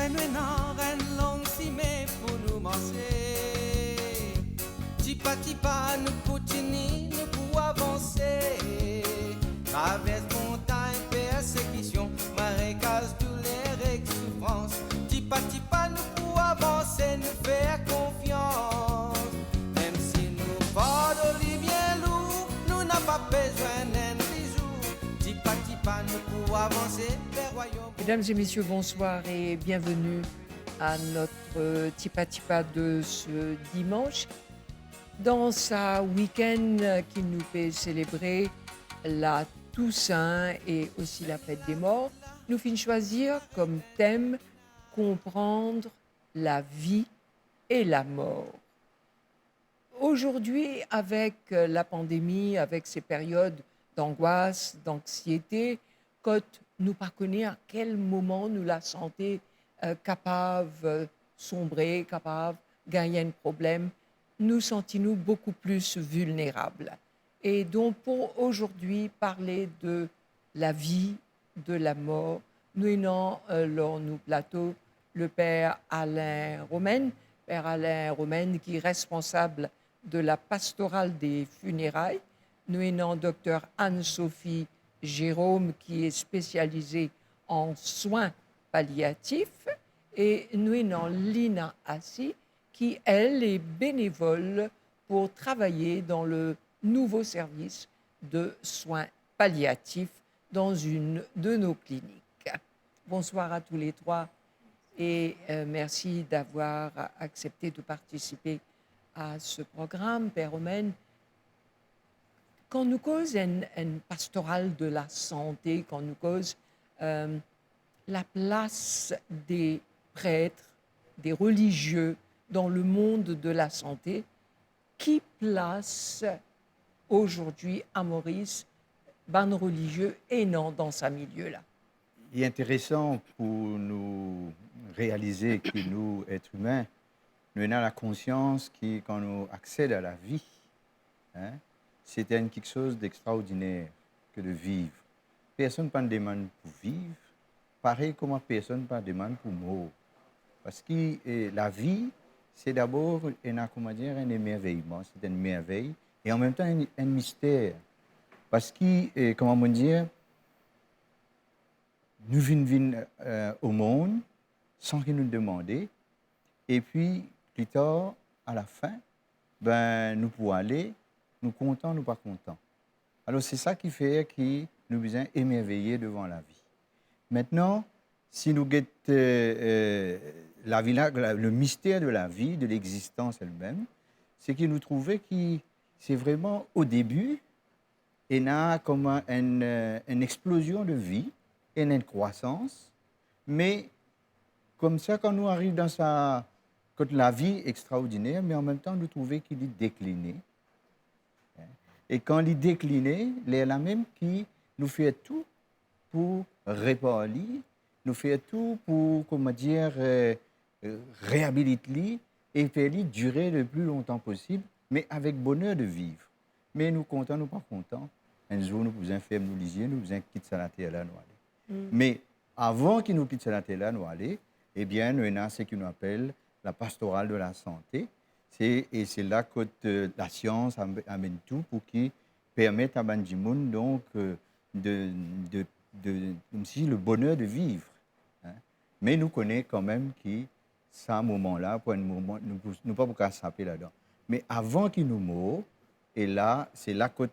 Mais maintenant, une longue cimée pour nous manger. Tipa, nous continuons, nous pour avancer. Traverse montagne, persécution, marécage, douleur et souffrance. Tipa, nous pour avancer, nous faire confiance. Même si nous portons les bien lourd, nous n'avons pas besoin d'un bijou. Tipa, nous pour avancer vers le royaume. Mesdames et messieurs, bonsoir et bienvenue à notre Tipa de ce dimanche. Dans ce week-end qui nous fait célébrer la Toussaint et aussi la fête des morts, nous finissons choisir comme thème comprendre la vie et la mort. Aujourd'hui, avec la pandémie, avec ces périodes d'angoisse, d'anxiété, quand nous ne connaissons à quel moment nous la santé capable de sombrer, capable de gagner un problème, nous sentons-nous beaucoup plus vulnérables. Et donc, pour aujourd'hui, parler de la vie, de la mort, nous avons dans nos plateaux le Père Alain Romaine. Père Alain Romaine qui est responsable de la pastorale des funérailles. Nous avons Dr Anne-Sophie Jérôme qui est spécialisée en soins palliatifs. Et nous avons Lina Assi qui, elle, est bénévole pour travailler dans le nouveau service de soins palliatifs dans une de nos cliniques. Bonsoir à tous les trois et merci d'avoir accepté de participer à ce programme, Père Romaine. Quand nous cause une pastorale de la santé, quand nous cause la place des prêtres, des religieux dans le monde de la santé, qui place aujourd'hui à Maurice, ban religieux et non dans ce milieu-là? Il est intéressant pour nous réaliser que nous, êtres humains, nous avons la conscience que quand nous accédons à la vie, c'est quelque chose d'extraordinaire que de vivre. Personne ne demande pour vivre, pareil comme personne ne demande pour mourir. Parce que la vie, c'est d'abord un émerveillement, c'est une merveille, et en même temps un mystère. Parce que, comment dire, nous venons au monde sans qu'ils nous demandent, et puis, plus tard, à la fin, nous pouvons aller, nous contents, nous pas contents. Alors, c'est ça qui fait que nous sommes émerveillés devant la vie. Maintenant, si nous guettons la vie, le mystère de la vie, de l'existence elle-même, c'est que nous trouvons que c'est vraiment au début, il y a comme une explosion de vie, et une croissance, mais comme ça, quand nous arrivons dans quand la vie est extraordinaire, mais en même temps, nous trouvons qu'il est décliné. Et quand il est décliné, il est la même qui nous fait tout pour réparer, nous fait tout pour, comment dire, réhabiliter et faire durer le plus longtemps possible, mais avec bonheur de vivre. Mais nous contents, nous pas contents. Un jour, nous pouvons faire nous lisier, nous pouvons quitter la terre là, nous aller. Mais avant qu'ils nous quittent la terre là, nous aller, eh bien, nous avons ce qu'on appelle la pastorale de la santé. Et c'est là que la science amène tout pour qui permette à Bandimoun donc comme si le bonheur de vivre. Mais nous connaissons quand même que ça, moment-là, pour un moment, nous pas pouvoir s'appeler là-dedans. Mais avant qu'il nous meure, et là, c'est là que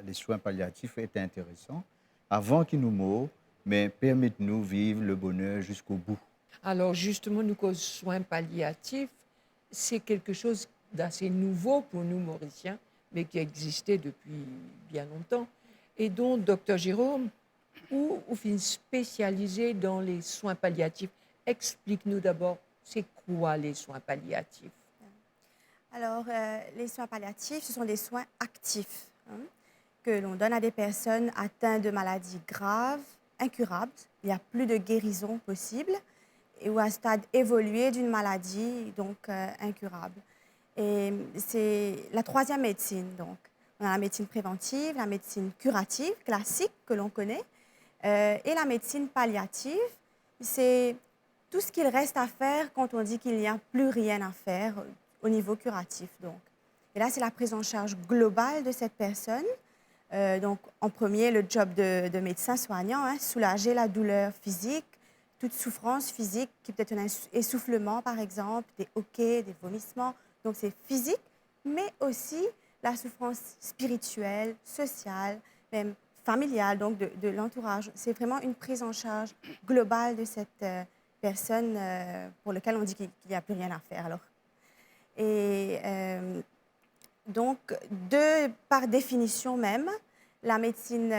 les soins palliatifs étaient intéressants. Avant qu'il nous meure, mais permettez-nous vivre le bonheur jusqu'au bout. Alors justement, nous cause soins palliatifs, c'est quelque chose d'assez nouveau pour nous Mauriciens, mais qui existait depuis bien longtemps. Et donc, docteur Jérôme, où vous êtes spécialisé dans les soins palliatifs, explique-nous d'abord, c'est quoi les soins palliatifs? Alors, les soins palliatifs, ce sont des soins actifs que l'on donne à des personnes atteintes de maladies graves, incurables. Il n'y a plus de guérison possible ou à un stade évolué d'une maladie donc incurable. Et c'est la troisième médecine. Donc, on a la médecine préventive, la médecine curative classique que l'on connaît, et la médecine palliative. C'est tout ce qu'il reste à faire quand on dit qu'il n'y a plus rien à faire au niveau curatif. Donc. Et là, c'est la prise en charge globale de cette personne. Donc, en premier, le job de médecin soignant, hein, soulager la douleur physique, toute souffrance physique, qui peut être un essoufflement, par exemple, des hoquets, des vomissements. Donc, c'est physique, mais aussi la souffrance spirituelle, sociale, même familiale, donc de l'entourage. C'est vraiment une prise en charge globale de cette personne pour laquelle on dit qu'il n'y a plus rien à faire. Alors. Et donc, par définition même, la médecine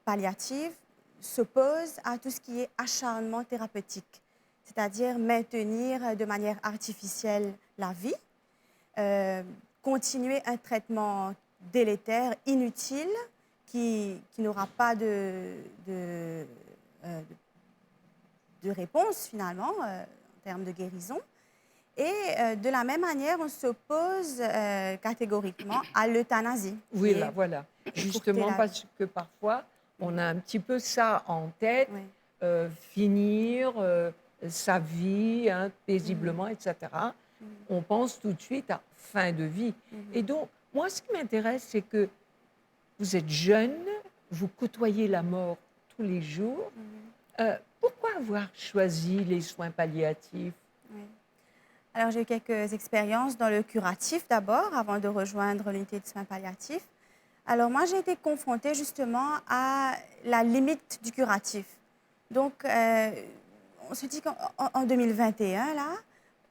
palliative s'oppose à tout ce qui est acharnement thérapeutique, c'est-à-dire maintenir de manière artificielle la vie, continuer un traitement délétère, inutile, qui n'aura pas de réponse finalement en termes de guérison. Et de la même manière, on s'oppose catégoriquement à l'euthanasie. Oui, là, voilà. Justement parce que parfois, on a un petit peu ça en tête, Oui. Finir sa vie hein, paisiblement, etc. On pense tout de suite à fin de vie. Et donc, moi, ce qui m'intéresse, c'est que vous êtes jeune, vous côtoyez la mort tous les jours. Pourquoi avoir choisi les soins palliatifs? Oui. Alors, j'ai eu quelques expériences dans le curatif d'abord, avant de rejoindre l'unité de soins palliatifs. Alors, moi, j'ai été confrontée justement à la limite du curatif. Donc, on se dit qu'en 2021, là,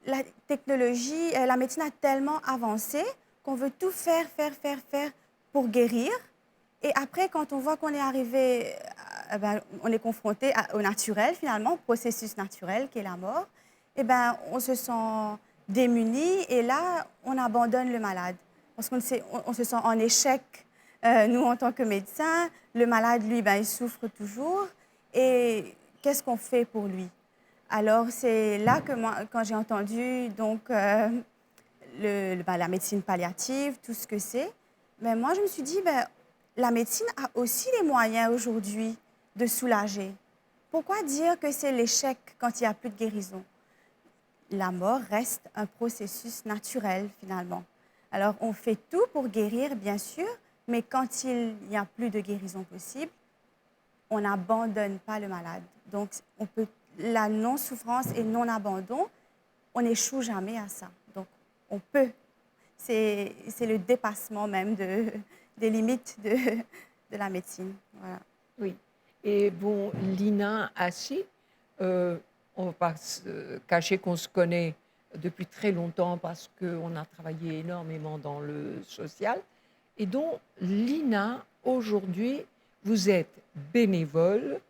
la technologie, la médecine a tellement avancé qu'on veut tout faire pour guérir. Et après, quand on voit qu'on est arrivé, on est confronté au naturel finalement, au processus naturel qui est la mort, on se sent démuni et là, on abandonne le malade. Parce qu'on se sent en échec, nous, en tant que médecins. Le malade, lui, il souffre toujours. Et qu'est-ce qu'on fait pour lui? Alors, c'est là que moi, quand j'ai entendu donc, la médecine palliative, tout ce que c'est, moi, je me suis dit, la médecine a aussi les moyens aujourd'hui de soulager. Pourquoi dire que c'est l'échec quand il n'y a plus de guérison? La mort reste un processus naturel, finalement. Alors, on fait tout pour guérir, bien sûr, mais quand il n'y a plus de guérison possible, on n'abandonne pas le malade. Donc, la non-souffrance et non-abandon, on n'échoue jamais à ça. Donc, on peut. C'est le dépassement même des limites de la médecine. Voilà. Oui. Et bon, Lina Assi, on ne va pas se cacher qu'on se connaît depuis très longtemps parce qu'on a travaillé énormément dans le social. Et donc, Lina, aujourd'hui, vous êtes bénévole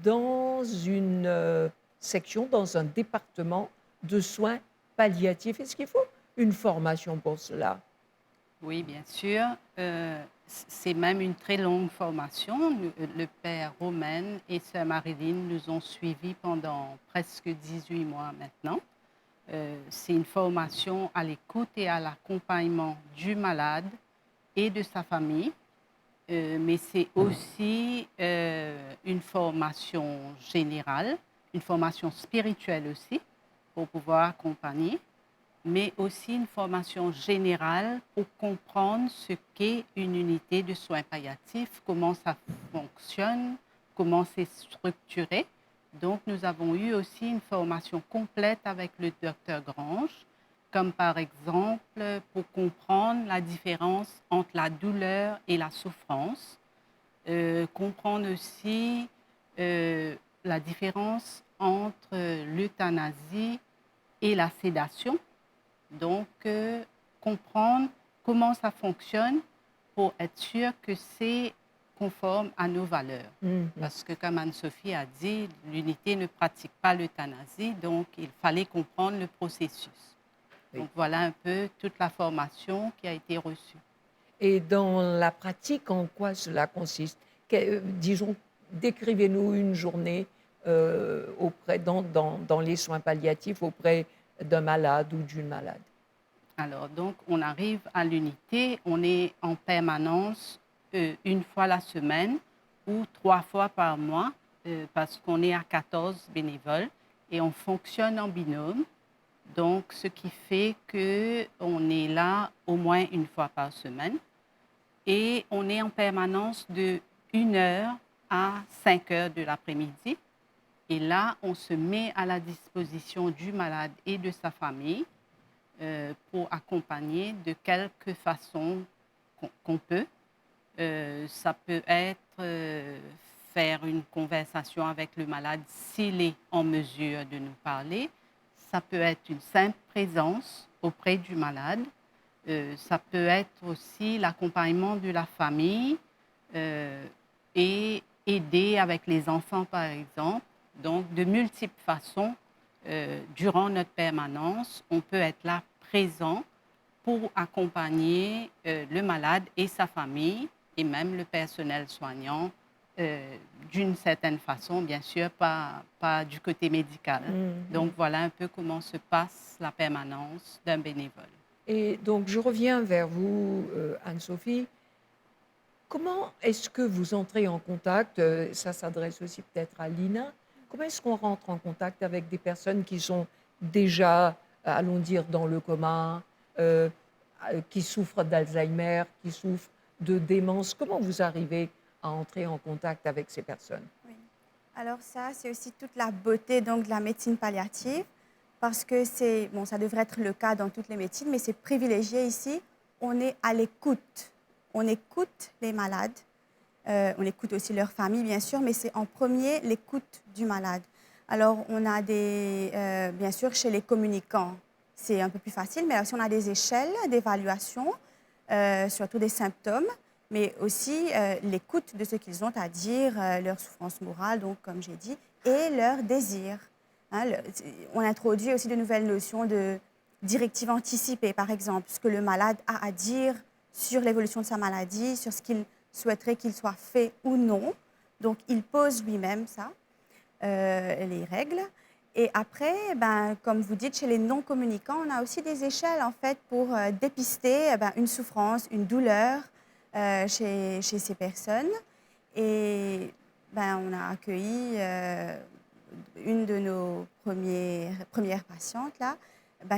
dans une section, dans un département de soins palliatifs. Est-ce qu'il faut une formation pour cela? Oui, bien sûr. C'est même une très longue formation. Le père Romain et sœur Marilyn nous ont suivis pendant presque 18 mois maintenant. C'est une formation à l'écoute et à l'accompagnement du malade et de sa famille. Mais c'est aussi une formation générale, une formation spirituelle aussi, pour pouvoir accompagner, mais aussi une formation générale pour comprendre ce qu'est une unité de soins palliatifs, comment ça fonctionne, comment c'est structuré. Donc, nous avons eu aussi une formation complète avec le docteur Grange, comme par exemple pour comprendre la différence entre la douleur et la souffrance, comprendre aussi la différence entre l'euthanasie et la sédation. Donc, comprendre comment ça fonctionne pour être sûr que c'est conforme à nos valeurs. Parce que, comme Anne-Sophie a dit, l'unité ne pratique pas l'euthanasie, donc il fallait comprendre le processus. Oui. Donc, voilà un peu toute la formation qui a été reçue. Et dans la pratique, en quoi cela consiste? Disons, décrivez-nous une journée dans les soins palliatifs auprès d'un malade ou d'une malade. Alors, donc, on arrive à l'unité, on est en permanence une fois la semaine ou 3 fois par mois parce qu'on est à 14 bénévoles et on fonctionne en binôme. Donc, ce qui fait qu'on est là au moins une fois par semaine et on est en permanence de 1 heure à 5 heures de l'après-midi. Et là, on se met à la disposition du malade et de sa famille pour accompagner de quelque façon qu'on peut. Ça peut être faire une conversation avec le malade s'il est en mesure de nous parler. Ça peut être une simple présence auprès du malade. Ça peut être aussi l'accompagnement de la famille et aider avec les enfants, par exemple. Donc, de multiples façons, durant notre permanence, on peut être là présent pour accompagner le malade et sa famille et même le personnel soignant d'une certaine façon, bien sûr, pas du côté médical. Donc, voilà un peu comment se passe la permanence d'un bénévole. Et donc, je reviens vers vous, Anne-Sophie. Comment est-ce que vous entrez en contact, ça s'adresse aussi peut-être à Lina, comment est-ce qu'on rentre en contact avec des personnes qui sont déjà, allons dire, dans le coma, qui souffrent d'Alzheimer, qui souffrent de démence? Comment vous arrivez à entrer en contact avec ces personnes? Oui. Alors ça, c'est aussi toute la beauté donc, de la médecine palliative, parce que c'est, bon, ça devrait être le cas dans toutes les médecines, mais c'est privilégié ici. On est à l'écoute. On écoute les malades, on écoute aussi leur famille, bien sûr, mais c'est en premier l'écoute du malade. Alors, on a bien sûr, chez les communicants, c'est un peu plus facile, mais aussi on a des échelles d'évaluation, surtout des symptômes, mais aussi l'écoute de ce qu'ils ont à dire, leur souffrance morale, donc comme j'ai dit, et leur désir. Hein, on introduit aussi de nouvelles notions de directives anticipées, par exemple, ce que le malade a à dire sur l'évolution de sa maladie, sur ce qu'il souhaiterait qu'il soit fait ou non. Donc, il pose lui-même ça, les règles. Et après, comme vous dites, chez les non-communicants, on a aussi des échelles, en fait, pour dépister une souffrance, une douleur chez ces personnes. Et on a accueilli une de nos premières patientes, là,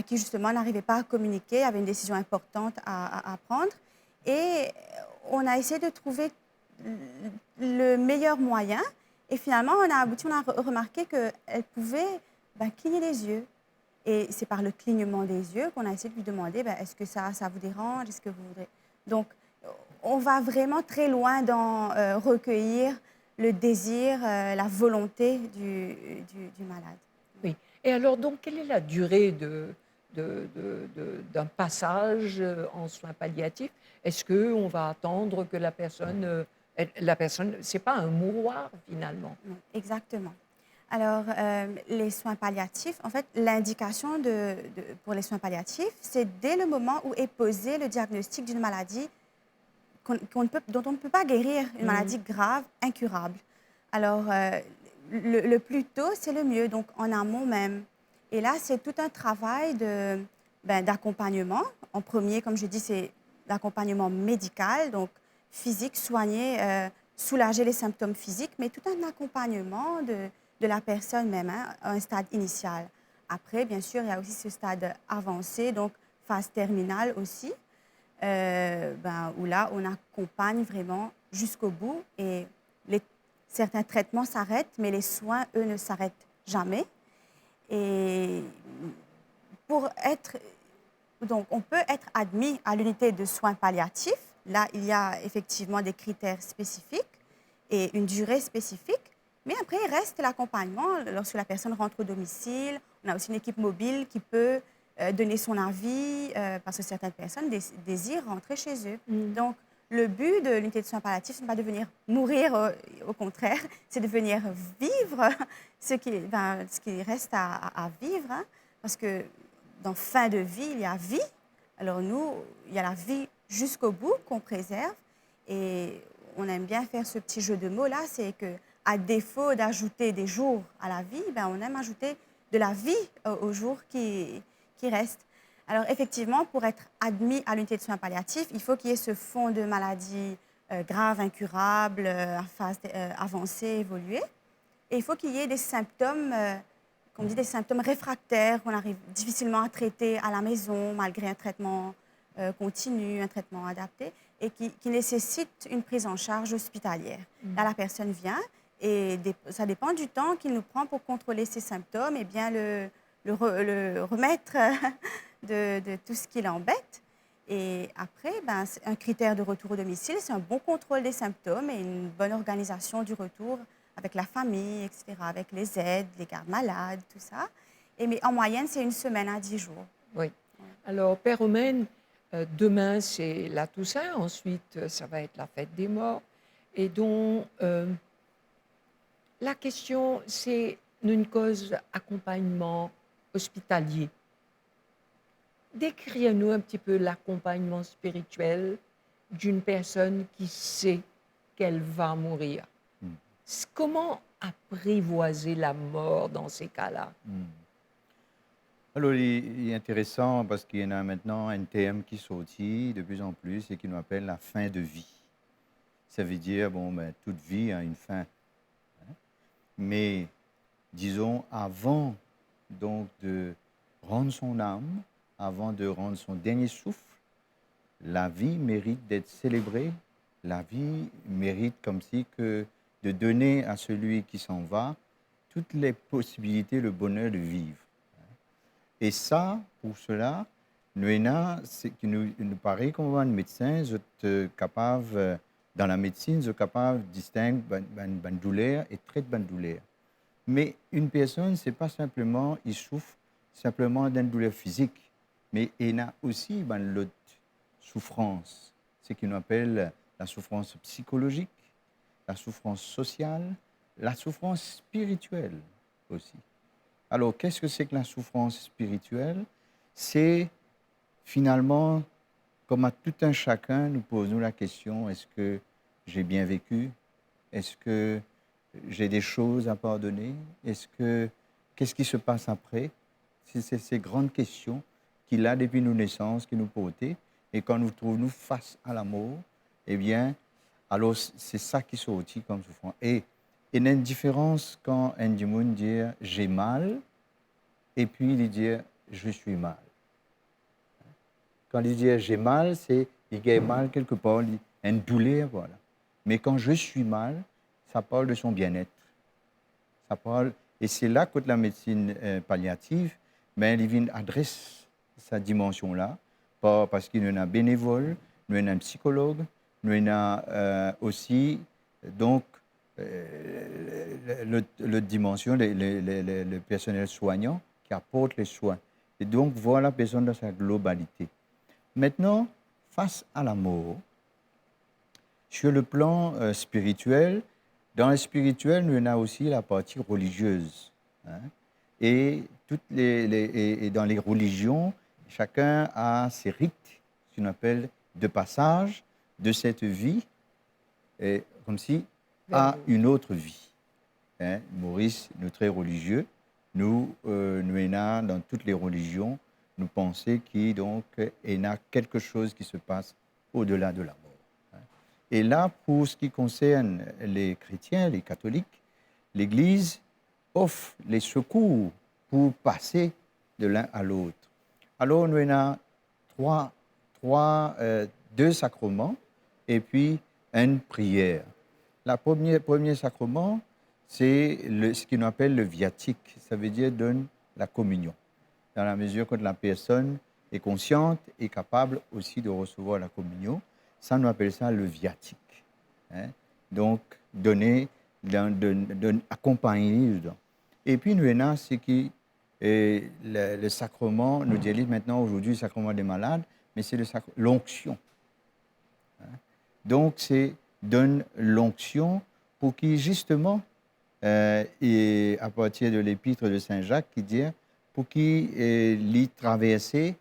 qui justement n'arrivait pas à communiquer, avait une décision importante à prendre. Et on a essayé de trouver le meilleur moyen. Et finalement, on a remarqué qu'elle pouvait cligner les yeux. Et c'est par le clignement des yeux qu'on a essayé de lui demander est-ce que ça vous dérange? Est-ce que vous voudrez... Donc, on va vraiment très loin dans recueillir le désir, la volonté du malade. Oui. Et alors, donc, quelle est la durée d'un passage en soins palliatifs? Est-ce qu'on va attendre que la personne, c'est pas un mouroir finalement? Exactement. Alors, les soins palliatifs, en fait, l'indication pour les soins palliatifs, c'est dès le moment où est posé le diagnostic d'une maladie dont on ne peut pas guérir, une maladie grave, incurable. Alors, le plus tôt, c'est le mieux, donc en amont même. Et là, c'est tout un travail d'accompagnement. En premier, comme je dis, c'est l'accompagnement médical, donc physique, soigner, soulager les symptômes physiques, mais tout un accompagnement de la personne même, à un stade initial. Après, bien sûr, il y a aussi ce stade avancé, donc phase terminale aussi, où là, on accompagne vraiment jusqu'au bout et certains traitements s'arrêtent, mais les soins, eux, ne s'arrêtent jamais. Et donc, on peut être admis à l'unité de soins palliatifs. Là, il y a effectivement des critères spécifiques et une durée spécifique. Mais après, il reste l'accompagnement lorsque la personne rentre au domicile. On a aussi une équipe mobile qui peut donner son avis parce que certaines personnes désirent rentrer chez eux. Donc, le but de l'unité de soins palliatifs, ce n'est pas de venir mourir, au contraire, c'est de venir vivre ce qui reste à vivre. Hein, parce que dans fin de vie, il y a vie. Alors nous, il y a la vie jusqu'au bout qu'on préserve. Et on aime bien faire ce petit jeu de mots-là, c'est qu'à défaut d'ajouter des jours à la vie, on aime ajouter de la vie aux jours qui restent. Alors effectivement, pour être admis à l'unité de soins palliatifs, il faut qu'il y ait ce fond de maladie grave, incurable, en phase avancée, évoluée. Et il faut qu'il y ait des symptômes comme dit, des symptômes réfractaires qu'on arrive difficilement à traiter à la maison, malgré un traitement continu, un traitement adapté, et qui nécessitent une prise en charge hospitalière. Là, la personne vient et ça dépend du temps qu'il nous prend pour contrôler ces symptômes et bien le remettre de tout ce qui l'embête. Et après, ben, un critère de retour au domicile, c'est un bon contrôle des symptômes et une bonne organisation du retour avec la famille, etc., avec les aides, les gardes malades, tout ça. Mais en moyenne, c'est une semaine à 10 jours. Oui. Alors, Père Romain, demain, c'est la Toussaint. Ensuite, ça va être la fête des morts. Et donc, la question, c'est une cause accompagnement hospitalier. Décrivez-nous un petit peu l'accompagnement spirituel d'une personne qui sait qu'elle va mourir. Comment apprivoiser la mort dans ces cas-là? Alors, il est intéressant parce qu'il y en a maintenant un terme qui sortit de plus en plus et qui nous appelle la fin de vie. Ça veut dire, bon, ben, toute vie a une fin. Hein. Mais, disons, avant donc de rendre son âme, avant de rendre son dernier souffle, la vie mérite d'être célébrée. La vie mérite comme si que de donner à celui qui s'en va toutes les possibilités, le bonheur de vivre. Et ça, pour cela, nous paraît comme un médecin, vous êtes capable, dans la médecine, vous êtes capable de distinguer une douleur et traiter une douleur. Mais une personne, ce n'est pas simplement, il souffre simplement d'une douleur physique, mais il a aussi l'autre souffrance, ce qu'on appelle la souffrance psychologique, la souffrance sociale, la souffrance spirituelle aussi. Alors, qu'est-ce que c'est que la souffrance spirituelle? C'est finalement, comme à tout un chacun, nous posons la question, est-ce que j'ai bien vécu? Est-ce que j'ai des choses à pardonner? Qu'est-ce qui se passe après? C'est ces grandes questions qu'il a depuis nos naissances, qui nous portent. Et quand nous trouvons face à la mort, eh bien, alors c'est ça qui sortit comme souffrance. Et il y a une différence quand un démon dit « j'ai mal » et puis il dit « je suis mal ». Quand il dit « j'ai mal », c'est il y a mal quelque part, une douleur, voilà. Mais quand je suis mal, ça parle de son bien-être. Ça parle, et c'est là que la médecine palliative, mais elle vient adresse cette dimension-là, parce qu'il y en a bénévole, nous en a un psychologue, nous en a aussi donc le dimension, le personnel soignant qui apporte les soins. Et donc voilà la personne dans sa globalité. Maintenant, face à la mort, sur le plan spirituel, dans le spirituel, nous en a aussi la partie religieuse. Hein? Et dans les religions, chacun a ses rites, ce qu'on appelle de passage de cette vie, et comme si à une autre vie. Hein? Maurice, nous très religieux, nous avons dans toutes les religions, nous pensons qu'il y a quelque chose qui se passe au-delà de la mort. Hein? Et là, pour ce qui concerne les chrétiens, les catholiques, l'Église offre les secours pour passer de l'un à l'autre. Alors, nous avons deux sacrements et puis une prière. Le premier sacrement, c'est ce qu'on appelle le viatique. Ça veut dire donne la communion. Dans la mesure que la personne est consciente et capable aussi de recevoir la communion, ça, nous appelle ça le viatique. Hein? Donc, donner, accompagner dedans. Et puis, nous avons ce qui est le sacrement, nous disons maintenant aujourd'hui le sacrement des malades, mais c'est l'onction. Hein? Donc, c'est donne l'onction pour qui, justement, et à partir de l'épître de Saint Jacques, qui dit pour qui l'y traverser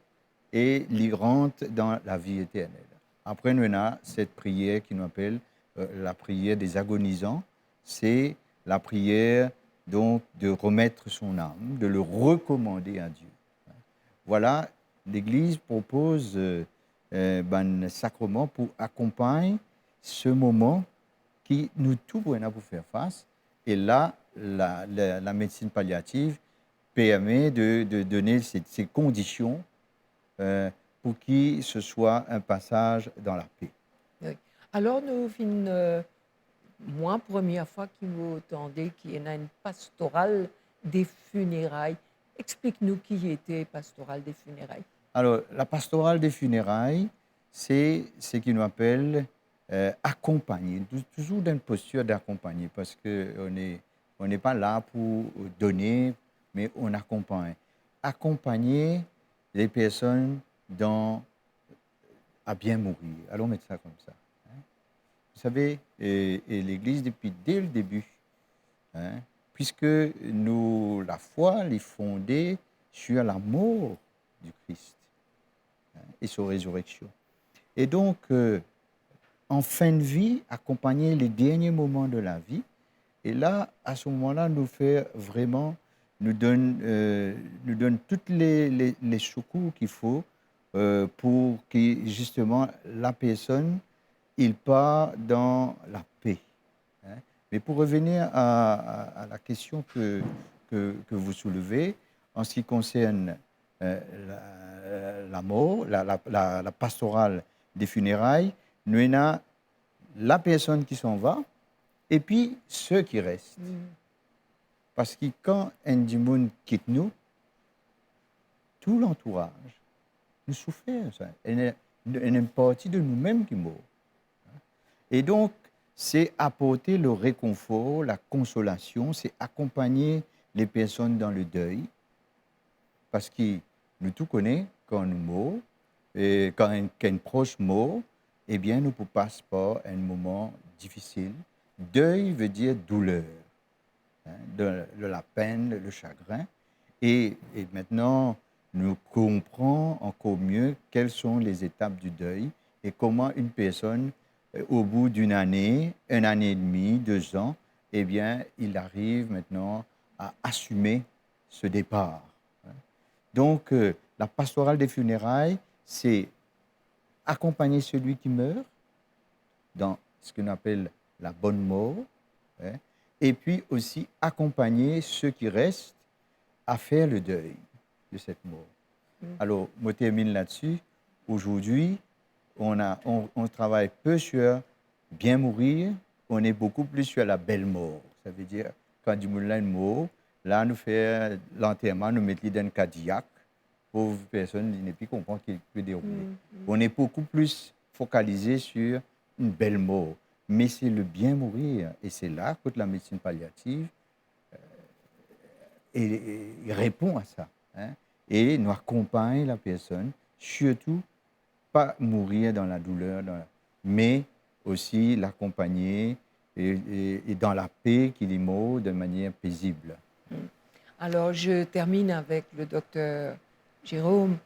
et l'y rentre dans la vie éternelle. Après, nous avons cette prière qui nous appelle la prière des agonisants. C'est la prière donc de remettre son âme, de le recommander à Dieu. Voilà, l'Église propose un sacrement pour accompagner ce moment qui nous tout pour faire face. Et là, la médecine palliative permet de donner ces conditions pour qu'il ce soit un passage dans la paix. Oui. Alors, nous finissons, moi, première fois que vous entendez qu'il y a une pastorale des funérailles. Explique-nous qui était pastorale des funérailles. Alors, la pastorale des funérailles, c'est ce qu'on appelle accompagner, toujours dans une posture d'accompagner, parce qu'on n'est pas là pour donner, mais on accompagne. Accompagner les personnes à bien mourir. Allons mettre ça comme ça. Hein. Vous savez, et l'Église, dès le début, hein, puisque la foi est fondée sur la mort du Christ, hein, et sa résurrection. Et donc, en fin de vie, accompagner les derniers moments de la vie, et là, à ce moment-là, nous donne toutes les secours qu'il faut pour que, justement, la personne, il part dans la paix. Hein. Mais pour revenir à la question que vous soulevez, en ce qui concerne la mort, la pastorale des funérailles, nous avons la personne qui s'en va et puis ceux qui restent. Parce que quand un monde quitte nous, tout l'entourage, nous souffrons. Il y a une partie de nous-mêmes qui meurt. Et donc, c'est apporter le réconfort, la consolation, c'est accompagner les personnes dans le deuil. Parce que nous tout connaissons quand nous mourons, et quand un proche meurt, eh bien, nous passons par un moment difficile. Deuil veut dire douleur, hein, de la peine, le chagrin. Et maintenant, nous comprenons encore mieux quelles sont les étapes du deuil et comment une personne, au bout d'une année, 1 année et demie, 2 ans, eh bien, il arrive maintenant à assumer ce départ. Donc, la pastorale des funérailles, c'est accompagner celui qui meurt dans ce qu'on appelle la bonne mort, hein, et puis aussi accompagner ceux qui restent à faire le deuil de cette mort. Alors, je termine là-dessus. Aujourd'hui, on travaille peu sur bien mourir, on est beaucoup plus sur la belle mort. Ça veut dire, quand du monde est mort, là, nous faisons l'enterrement, nous mettons dans le cardiaque, pauvre personne, il n'est plus comprend qu'il peut dérouler. On est beaucoup plus focalisé sur une belle mort. Mais c'est le bien mourir. Et c'est là que la médecine palliative répond à ça. Hein, et nous accompagne la personne, surtout pas mourir dans la douleur, mais aussi l'accompagner et dans la paix qu'il est mort de manière paisible. Alors, je termine avec le docteur Jérôme.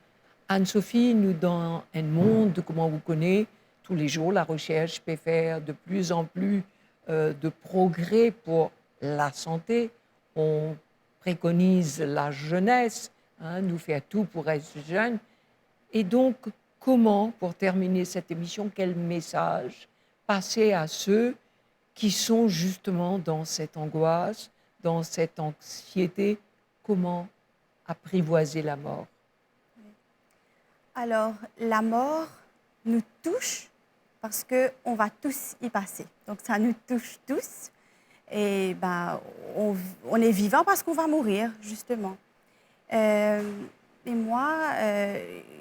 Anne-Sophie nous donne un monde, comment vous connaissez, tous les jours, la recherche peut faire de plus en plus de progrès pour la santé. On préconise la jeunesse, hein, nous faire tout pour être jeune. Et donc, comment, pour terminer cette émission, quel message passer à ceux qui sont justement dans cette angoisse, dans cette anxiété? Comment apprivoiser la mort? Alors, la mort nous touche parce qu'on va tous y passer. Donc, ça nous touche tous. Et on est vivant parce qu'on va mourir, justement. Et moi,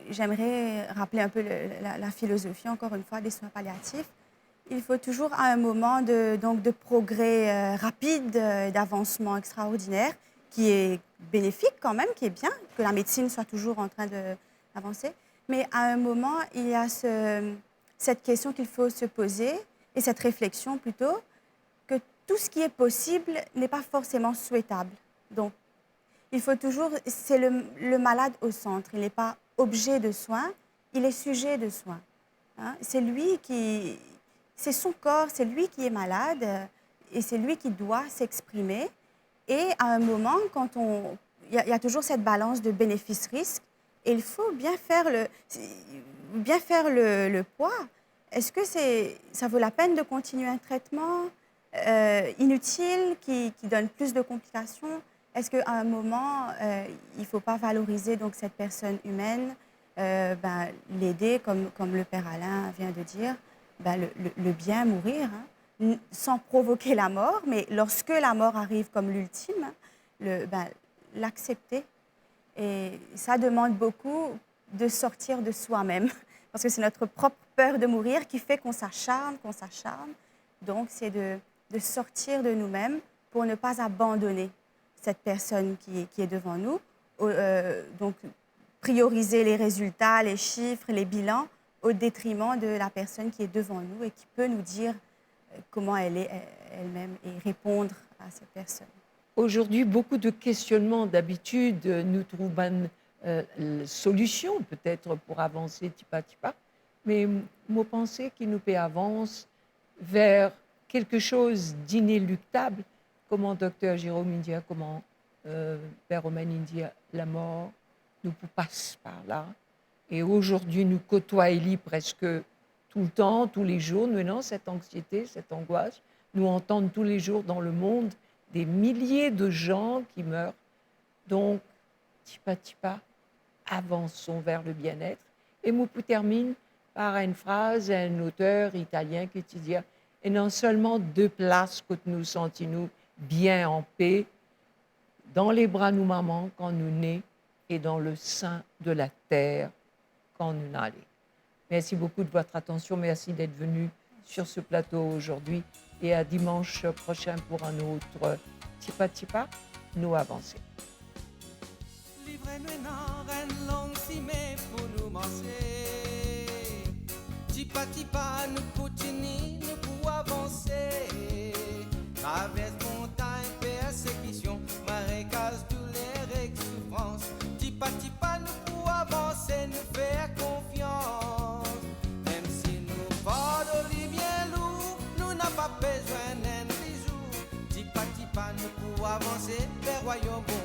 j'aimerais rappeler un peu la philosophie, encore une fois, des soins palliatifs. Il faut toujours, à un moment de progrès rapide, d'avancement extraordinaire, qui est bénéfique quand même, qui est bien, que la médecine soit toujours en train d'avancer. Mais à un moment, il y a cette question qu'il faut se poser, et cette réflexion plutôt, que tout ce qui est possible n'est pas forcément souhaitable. Donc, il faut toujours, c'est le malade au centre. Il n'est pas objet de soins, il est sujet de soins. Hein? C'est son corps, c'est lui qui est malade, et c'est lui qui doit s'exprimer. Et à un moment, il y a toujours cette balance de bénéfice-risque, et il faut bien faire le poids. Est-ce que ça vaut la peine de continuer un traitement inutile qui donne plus de complications? est-ce qu'à un moment, il ne faut pas valoriser donc, cette personne humaine, l'aider, comme le père Alain vient de dire, le bien mourir, hein, sans provoquer la mort, mais lorsque la mort arrive comme l'ultime, l'accepter. Et ça demande beaucoup de sortir de soi-même, parce que c'est notre propre peur de mourir qui fait qu'on s'acharne. Donc, c'est de sortir de nous-mêmes pour ne pas abandonner cette personne qui est devant nous. Donc, prioriser les résultats, les chiffres, les bilans, au détriment de la personne qui est devant nous et qui peut nous dire comment elle est elle-même et répondre à cette personne. Aujourd'hui, beaucoup de questionnements. D'habitude, nous trouvons une solution peut-être pour avancer petit à petit. Mais moi, pensais qu'il nous avance vers quelque chose d'inéluctable. Comment docteur Jérôme India, comment Père Romain India, la mort nous passe par là. Et aujourd'hui, nous côtoyons presque tout le temps, tous les jours. Nous avons cette anxiété, cette angoisse. Nous entendons tous les jours dans le monde des milliers de gens qui meurent. Donc, petit pas, avançons vers le bien-être. Et moi, je termine par une phrase d'un auteur italien qui dit « Et non seulement deux places que nous sentons bien en paix, dans les bras de nos mamans quand nous nés et dans le sein de la terre quand nous n'allons. » Merci beaucoup de votre attention. Merci d'être venu sur ce plateau aujourd'hui. Et à dimanche prochain pour un autre Tipa, nous avancer. Livrez-nous une longue cimée pour nous manger. Tipa, nous continuons, nous pouvons avancer. Traverse montagne, persécution, marécage, douleur et souffrance. Tipa, nous pouvons avancer, nous faire confiance. Même si nous portons les bien lourds, nous n'avons pas besoin d'un bisou. Tipa, nous pouvons avancer vers royaume bon.